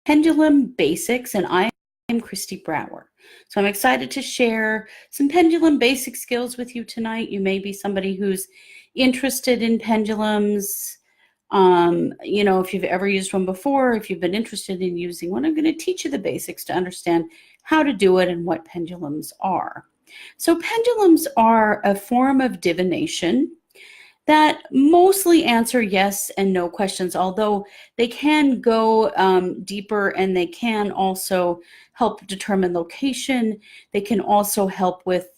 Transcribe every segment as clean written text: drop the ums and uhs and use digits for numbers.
Pendulum Basics, and I am Christy Brower. So I'm excited to share some pendulum basic skills with you tonight. You may be somebody who's interested in pendulums. If you've ever used one before, if you've been interested in using one, I'm going to teach you the basics to understand how to do it and what pendulums are. So pendulums are a form of divination that mostly answer yes and no questions, although they can go deeper, and they can also help determine location. They can also help with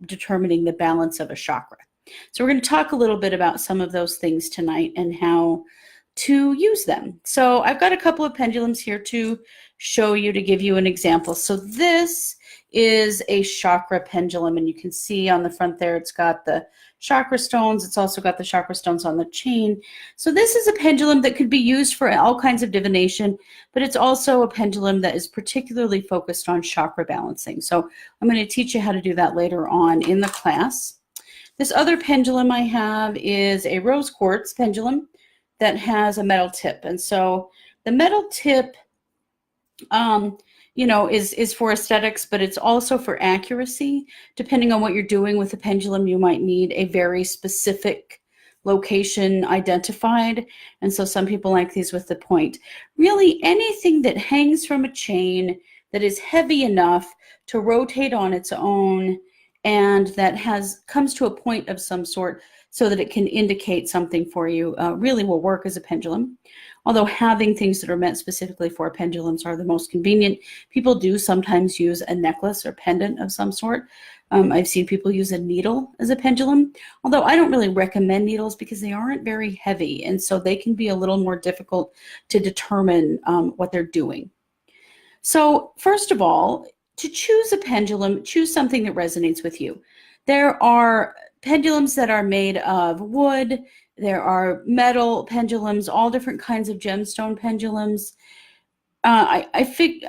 determining the balance of a chakra. So we're going to talk a little bit about some of those things tonight and how to use them. So I've got a couple of pendulums here to show you, to give you an example. So this is a chakra pendulum, and you can see on the front there it's got the chakra stones. It's also got the chakra stones on the chain. So this is a pendulum that could be used for all kinds of divination, but it's also a pendulum that is particularly focused on chakra balancing. So I'm going to teach you how to do that later on in the class. This other pendulum I have is a rose quartz pendulum that has a metal tip. And so the metal tip is for aesthetics, but it's also for accuracy. Depending on what you're doing with the pendulum, you might need a very specific location identified. And so some people like these with the point. Really, anything that hangs from a chain that is heavy enough to rotate on its own and that comes to a point of some sort so that it can indicate something for you really will work as a pendulum. Although having things that are meant specifically for pendulums are the most convenient. People do sometimes use a necklace or pendant of some sort. I've seen people use a needle as a pendulum, although I don't really recommend needles because they aren't very heavy, and so they can be a little more difficult to determine what they're doing. So first of all, to choose a pendulum, choose something that resonates with you. There are pendulums that are made of wood. There are metal pendulums, all different kinds of gemstone pendulums. I think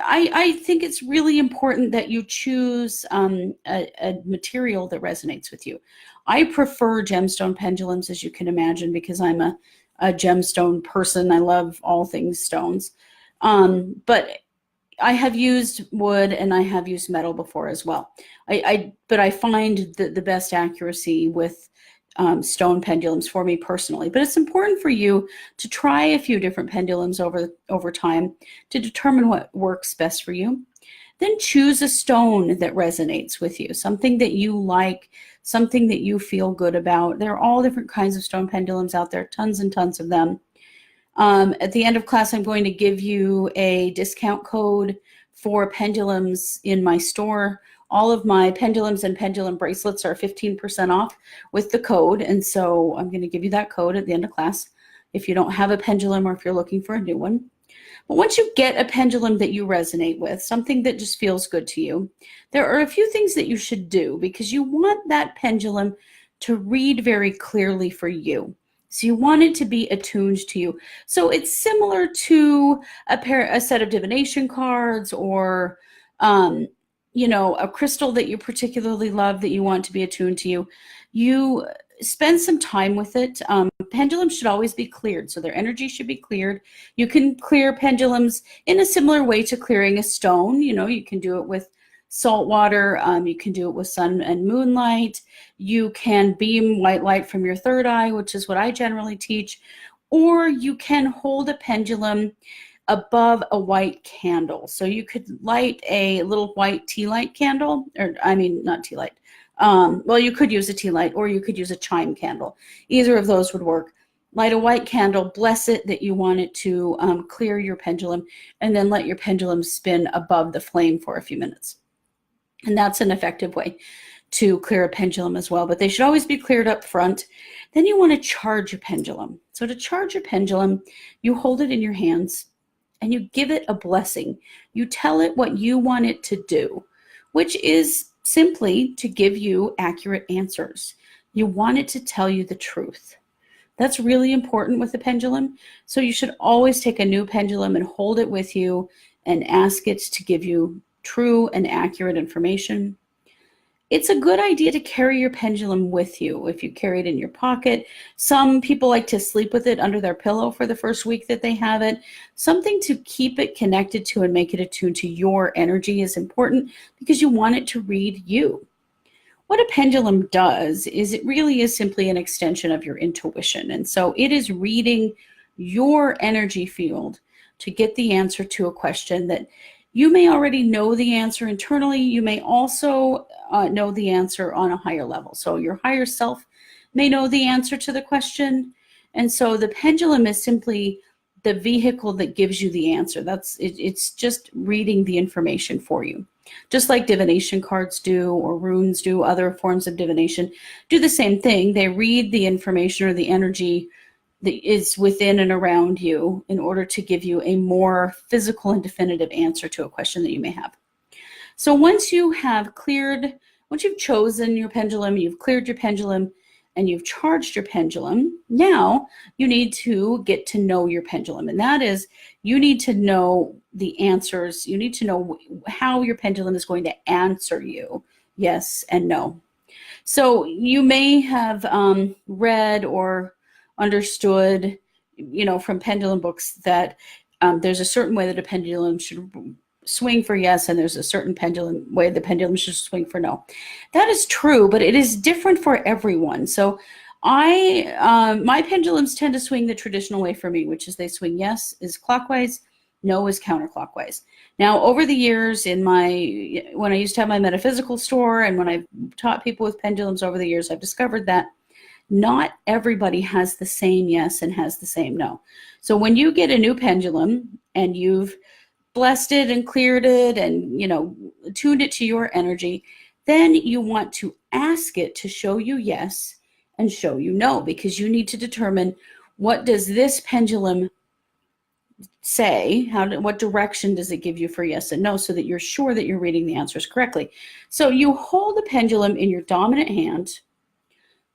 it's really important that you choose a material that resonates with you. I prefer gemstone pendulums, as you can imagine, because I'm a gemstone person. I love all things stones. But I have used wood and I have used metal before as well. But I find the best accuracy with stone pendulums for me personally. But it's important for you to try a few different pendulums over time to determine what works best for you. Then choose a stone that resonates with you, something that you like, something that you feel good about. There are all different kinds of stone pendulums out there, tons and tons of them. At the end of class, I'm going to give you a discount code for pendulums in my store. All of my pendulums and pendulum bracelets are 15% off with the code. And so I'm going to give you that code at the end of class if you don't have a pendulum or if you're looking for a new one. But once you get a pendulum that you resonate with, something that just feels good to you, there are a few things that you should do because you want that pendulum to read very clearly for you. So you want it to be attuned to you. So it's similar to a set of divination cards or, a crystal that you particularly love that you want to be attuned to you. You spend some time with it. Pendulums should always be cleared, so their energy should be cleared. You can clear pendulums in a similar way to clearing a stone. You can do it with salt water. You can do it with sun and moonlight. You can beam white light from your third eye, which is what I generally teach. Or you can hold a pendulum above a white candle. So you could light a little white tea light candle, not tea light. You could use a tea light or you could use a chime candle. Either of those would work. Light a white candle, bless it that you want it to clear your pendulum, and then let your pendulum spin above the flame for a few minutes. And that's an effective way to clear a pendulum as well, but they should always be cleared up front. Then you want to charge your pendulum. So to charge your pendulum, you hold it in your hands and you give it a blessing. You tell it what you want it to do, which is simply to give you accurate answers. You want it to tell you the truth. That's really important with the pendulum. So you should always take a new pendulum and hold it with you and ask it to give you true and accurate information. it's a good idea to carry your pendulum with you if you carry it in your pocket. Some people like to sleep with it under their pillow for the first week that they have it. Something to keep it connected to and make it attuned to your energy is important because you want it to read you. What a pendulum does is it really is simply an extension of your intuition. And so it is reading your energy field to get the answer to a question that you may already know the answer internally. You may also know the answer on a higher level. So your higher self may know the answer to the question. And so the pendulum is simply the vehicle that gives you the answer. It's just reading the information for you. Just like divination cards do, or runes do, other forms of divination do the same thing. They read the information or the energy that is within and around you in order to give you a more physical and definitive answer to a question that you may have. So once you've chosen your pendulum, you've cleared your pendulum, and you've charged your pendulum, now you need to get to know your pendulum. And that is, you need to know the answers. You need to know how your pendulum is going to answer you, yes and no. So you may have read or understood, from pendulum books that there's a certain way that a pendulum should swing for yes, and there's a certain way the pendulum should swing for no. That is true, but it is different for everyone. So my pendulums tend to swing the traditional way for me, which is they swing yes is clockwise, no is counterclockwise. Now, over the years when I used to have my metaphysical store and when I've taught people with pendulums over the years, I've discovered that not everybody has the same yes and has the same no. So when you get a new pendulum and you've blessed it and cleared it and, tuned it to your energy, then you want to ask it to show you yes and show you no, because you need to determine, what does this pendulum say? What direction does it give you for yes and no, so that you're sure that you're reading the answers correctly. So you hold the pendulum in your dominant hand.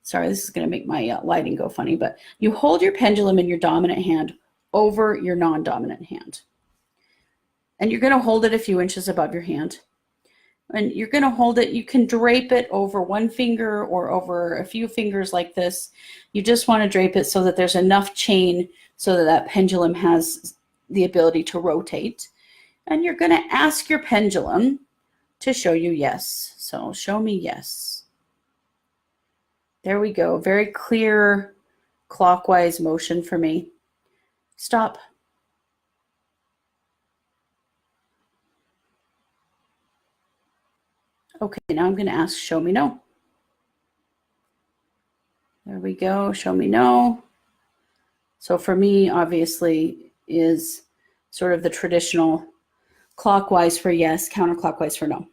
Sorry, this is going to make my lighting go funny, but you hold your pendulum in your dominant hand over your non-dominant hand. And you're going to hold it a few inches above your hand. And you're going to hold it, you can drape it over one finger or over a few fingers like this. You just want to drape it so that there's enough chain so that pendulum has the ability to rotate. And you're going to ask your pendulum to show you yes. So show me yes. There we go. Very clear clockwise motion for me. Stop. Okay, now I'm going to ask show me no. There we go. Show me no. So for me, obviously, is sort of the traditional clockwise for yes, counterclockwise for no.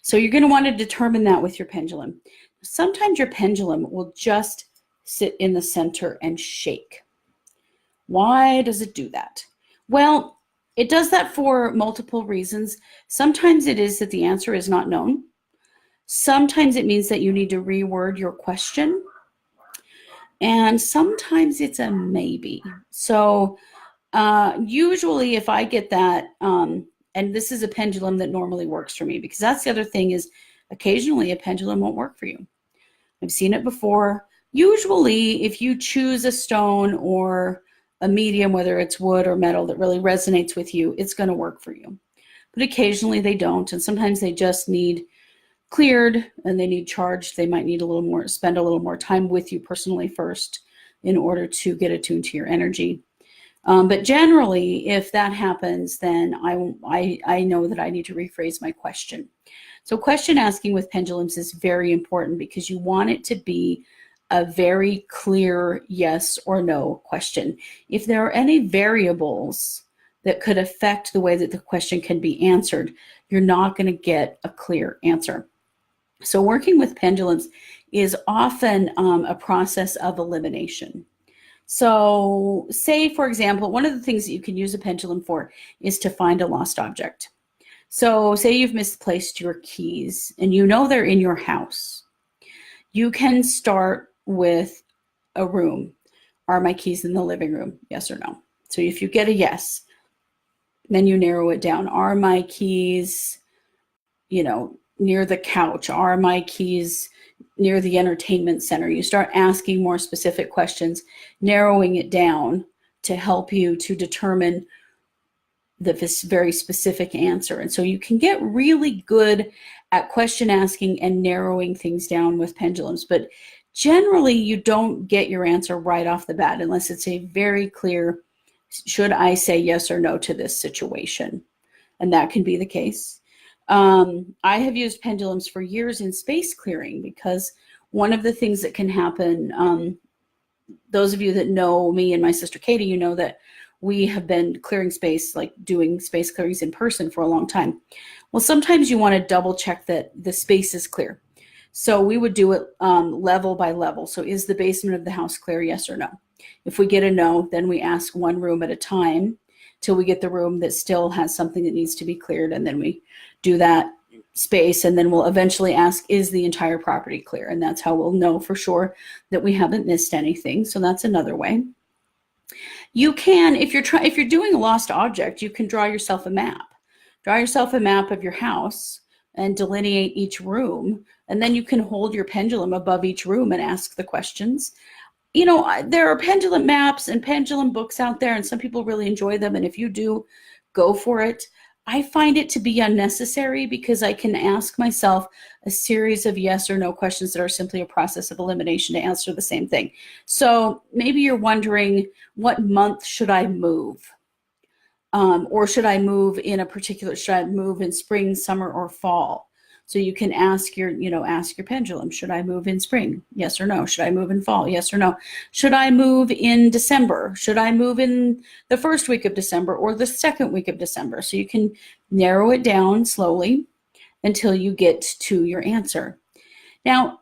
So you're going to want to determine that with your pendulum. Sometimes your pendulum will just sit in the center and shake. Why does it do that? Well, it does that for multiple reasons. Sometimes it is that the answer is not known. Sometimes it means that you need to reword your question. And sometimes it's a maybe. So usually if I get that, and this is a pendulum that normally works for me, because that's the other thing, is occasionally a pendulum won't work for you. I've seen it before. Usually if you choose a stone or a medium, whether it's wood or metal, that really resonates with you, it's going to work for you. But occasionally they don't, and sometimes they just need cleared and they need charged. They might need spend a little more time with you personally first in order to get attuned to your energy. But generally, if that happens, then I know that I need to rephrase my question. So question asking with pendulums is very important because you want it to be a very clear yes or no question. If there are any variables that could affect the way that the question can be answered, you're not going to get a clear answer. So working with pendulums is often a process of elimination. So say, for example, one of the things that you can use a pendulum for is to find a lost object. So say you've misplaced your keys and you know they're in your house. You can start with a room. Are my keys in the living room? Yes or no? So if you get a yes, then you narrow it down. Are my keys, near the couch? Are my keys near the entertainment center? You start asking more specific questions, narrowing it down to help you to determine this very specific answer. And so you can get really good at question asking and narrowing things down with pendulums, but generally you don't get your answer right off the bat unless it's a very clear, should I say yes or no to this situation? And that can be the case. I have used pendulums for years in space clearing, because one of the things that can happen, those of you that know me and my sister Katie, you know that we have been clearing space, like doing space clearings in person for a long time. Well, sometimes you want to double check that the space is clear. So we would do it level by level. So is the basement of the house clear, yes or no? If we get a no, then we ask one room at a time till we get the room that still has something that needs to be cleared. And then we do that space, and then we'll eventually ask, is the entire property clear? And that's how we'll know for sure that we haven't missed anything. So that's another way. You can, if you're doing a lost object, you can draw yourself a map. Draw yourself a map of your house and delineate each room, and then you can hold your pendulum above each room and ask the questions. You know, there are pendulum maps and pendulum books out there, and some people really enjoy them, and if you do, go for it. I find it to be unnecessary because I can ask myself a series of yes or no questions that are simply a process of elimination to answer the same thing. So maybe you're wondering, what month should I move? Or should I move in a particular, should I move in spring, summer, or fall? So you can ask your pendulum, should I move in spring? Yes or no. Should I move in fall? Yes or no. Should I move in December? Should I move in the first week of December or the second week of December? So you can narrow it down slowly until you get to your answer. Now,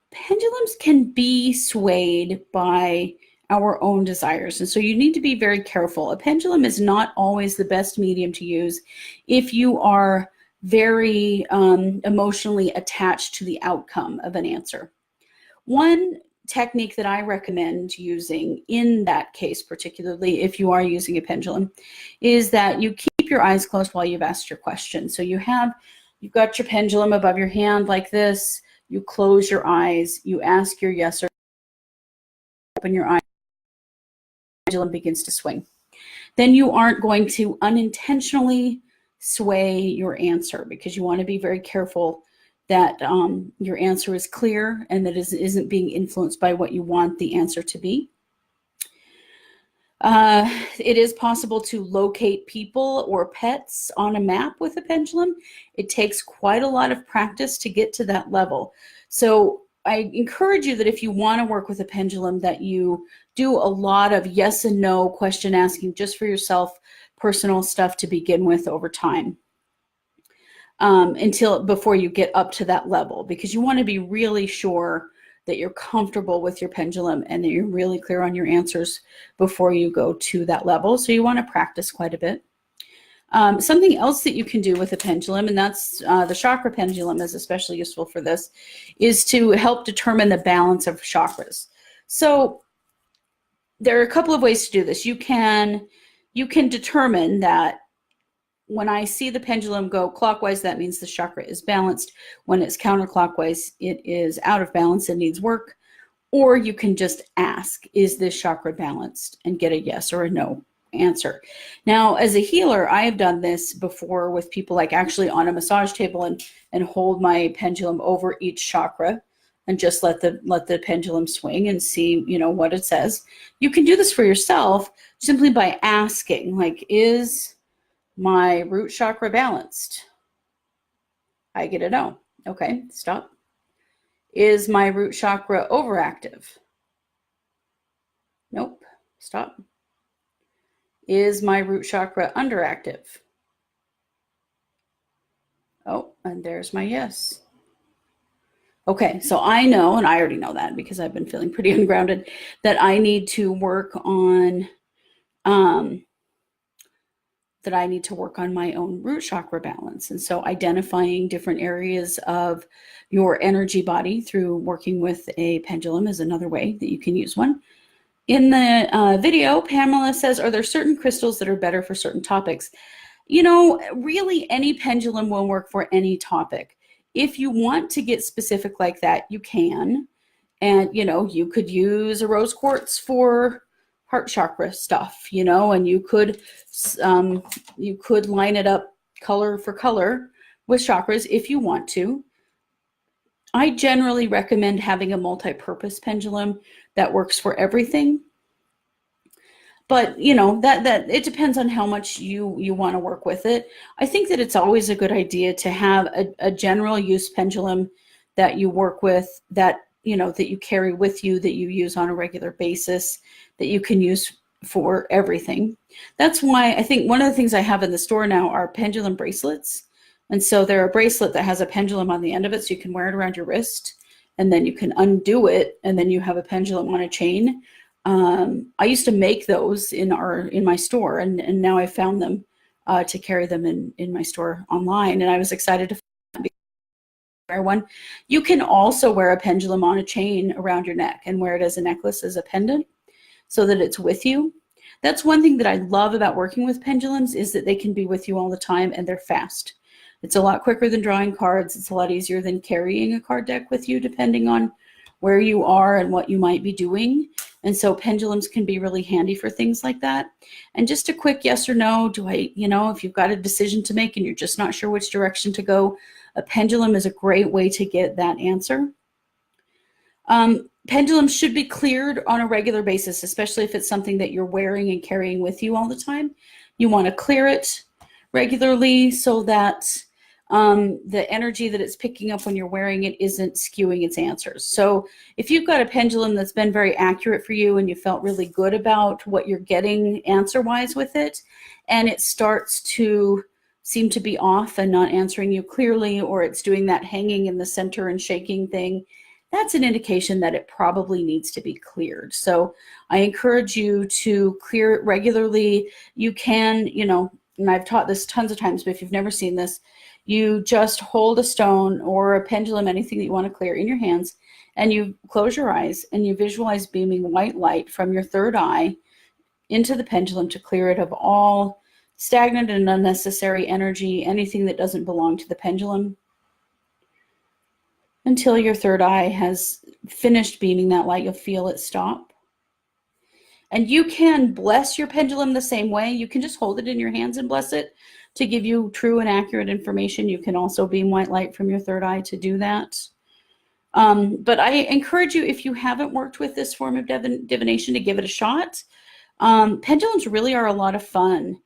pendulums can be swayed by our own desires. And so you need to be very careful. A pendulum is not always the best medium to use if you are very emotionally attached to the outcome of an answer. One technique that I recommend using in that case, particularly if you are using a pendulum, is that you keep your eyes closed while you've asked your question. So you've got your pendulum above your hand like this, you close your eyes, you ask your yes or open your eyes, the pendulum begins to swing. Then you aren't going to unintentionally sway your answer, because you want to be very careful that your answer is clear and that it isn't being influenced by what you want the answer to be. It is possible to locate people or pets on a map with a pendulum. It takes quite a lot of practice to get to that level. So I encourage you that if you want to work with a pendulum, that you do a lot of yes and no question asking just for yourself, personal stuff to begin with over time, before you get up to that level, because you want to be really sure that you're comfortable with your pendulum and that you're really clear on your answers before you go to that level. So you want to practice quite a bit. Something else that you can do with a pendulum, and that's the chakra pendulum is especially useful for this, is to help determine the balance of chakras. So there are a couple of ways to do this. You can determine that when I see the pendulum go clockwise, that means the chakra is balanced. When it's counterclockwise, it is out of balance and needs work. Or you can just ask, is this chakra balanced? And get a yes or a no answer. Now, as a healer, I have done this before with people, like actually on a massage table, and hold my pendulum over each chakra and just let the pendulum swing and see, what it says. You can do this for yourself simply by asking, like, is my root chakra balanced? I get a no. Okay, stop. Is my root chakra overactive? Nope, stop. Is my root chakra underactive? Oh, and there's my yes. Okay, so I know, and I already know that because I've been feeling pretty ungrounded, that I need to work on my own root chakra balance. And so identifying different areas of your energy body through working with a pendulum is another way that you can use one. In the video, Pamela says, are there certain crystals that are better for certain topics? Really any pendulum will work for any topic. if you want to get specific like that, you can. And, you could use a rose quartz for heart chakra stuff, and you could line it up color for color with chakras if you want to. I generally recommend having a multi-purpose pendulum that works for everything. But, that it depends on how much you want to work with it. I think that it's always a good idea to have a general use pendulum that you work with, that you carry with you, that you use on a regular basis, that you can use for everything. That's why I think one of the things I have in the store now are pendulum bracelets. And so they're a bracelet that has a pendulum on the end of it, so you can wear it around your wrist, and then you can undo it, and then you have a pendulum on a chain. I used to make those in my store, and now I found them to carry them in my store online, and I was excited to wear one. You can also wear a pendulum on a chain around your neck and wear it as a necklace, as a pendant, so that it's with you. That's one thing that I love about working with pendulums, is that they can be with you all the time, and they're fast. It's a lot quicker than drawing cards. It's a lot easier than carrying a card deck with you, depending on where you are and what you might be doing. And so pendulums can be really handy for things like that. And just a quick yes or no, if you've got a decision to make and you're just not sure which direction to go, a pendulum is a great way to get that answer. Pendulums should be cleared on a regular basis, especially if it's something that you're wearing and carrying with you all the time. You want to clear it regularly so that the energy that it's picking up when you're wearing it isn't skewing its answers. So if you've got a pendulum that's been very accurate for you and you felt really good about what you're getting answer-wise with it, and it starts to seem to be off and not answering you clearly, or it's doing that hanging in the center and shaking thing, that's an indication that it probably needs to be cleared. So I encourage you to clear it regularly. You can, and I've taught this tons of times, but if you've never seen this, you just hold a stone or a pendulum, anything that you want to clear, in your hands, and you close your eyes and you visualize beaming white light from your third eye into the pendulum to clear it of all stagnant and unnecessary energy, anything that doesn't belong to the pendulum, until your third eye has finished beaming that light. You'll feel it stop. And you can bless your pendulum the same way. You can just hold it in your hands and bless it to give you true and accurate information. You can also beam white light from your third eye to do that. But I encourage you, if you haven't worked with this form of divination, to give it a shot. Pendulums really are a lot of fun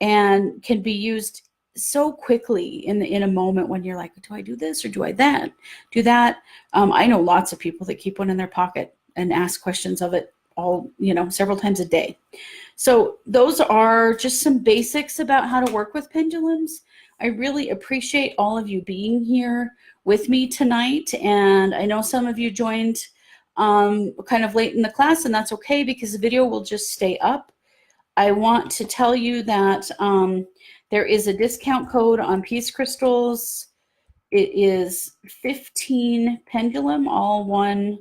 and can be used so quickly in a moment when you're like, do I do this or do I do that? I know lots of people that keep one in their pocket and ask questions of it all, several times a day. So those are just some basics about how to work with pendulums. I really appreciate all of you being here with me tonight. And I know some of you joined kind of late in the class, and that's okay, because the video will just stay up. I want to tell you that there is a discount code on Peace Crystals. It is 15 pendulum, all one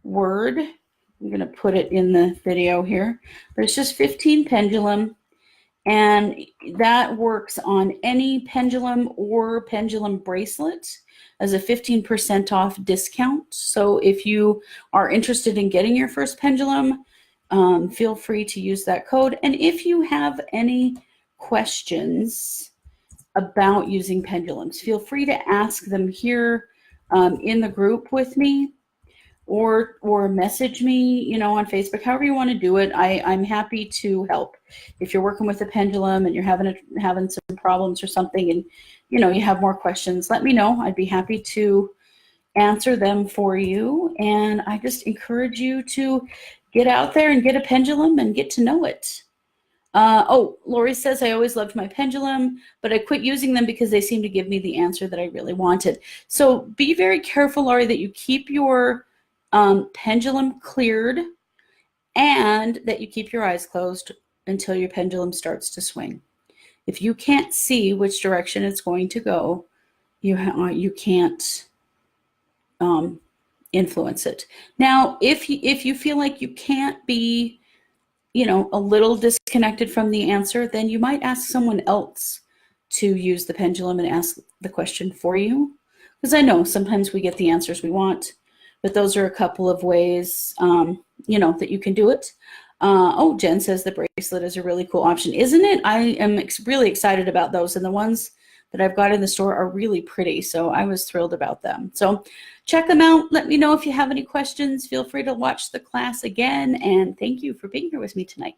word. I'm going to put it in the video here, but it's just 15 pendulum, and that works on any pendulum or pendulum bracelet as a 15% off discount. So if you are interested in getting your first pendulum, feel free to use that code. And if you have any questions about using pendulums, feel free to ask them here in the group with me, or message me, on Facebook, however you want to do it. I'm happy to help. If you're working with a pendulum and you're having some problems or something, and you have more questions, let me know. I'd be happy to answer them for you. And I just encourage you to get out there and get a pendulum and get to know it. Lori says, I always loved my pendulum, but I quit using them because they seem to give me the answer that I really wanted. So be very careful, Lori, that you keep your pendulum cleared, and that you keep your eyes closed until your pendulum starts to swing. If you can't see which direction it's going to go, you can't influence it. Now, if you feel like you can't be, a little disconnected from the answer, then you might ask someone else to use the pendulum and ask the question for you. Because I know sometimes we get the answers we want, but those are a couple of ways, that you can do it. Oh, Jen says the bracelet is a really cool option, isn't it? I am really excited about those, and the ones that I've got in the store are really pretty, so I was thrilled about them. So check them out. Let me know if you have any questions. Feel free to watch the class again, and thank you for being here with me tonight.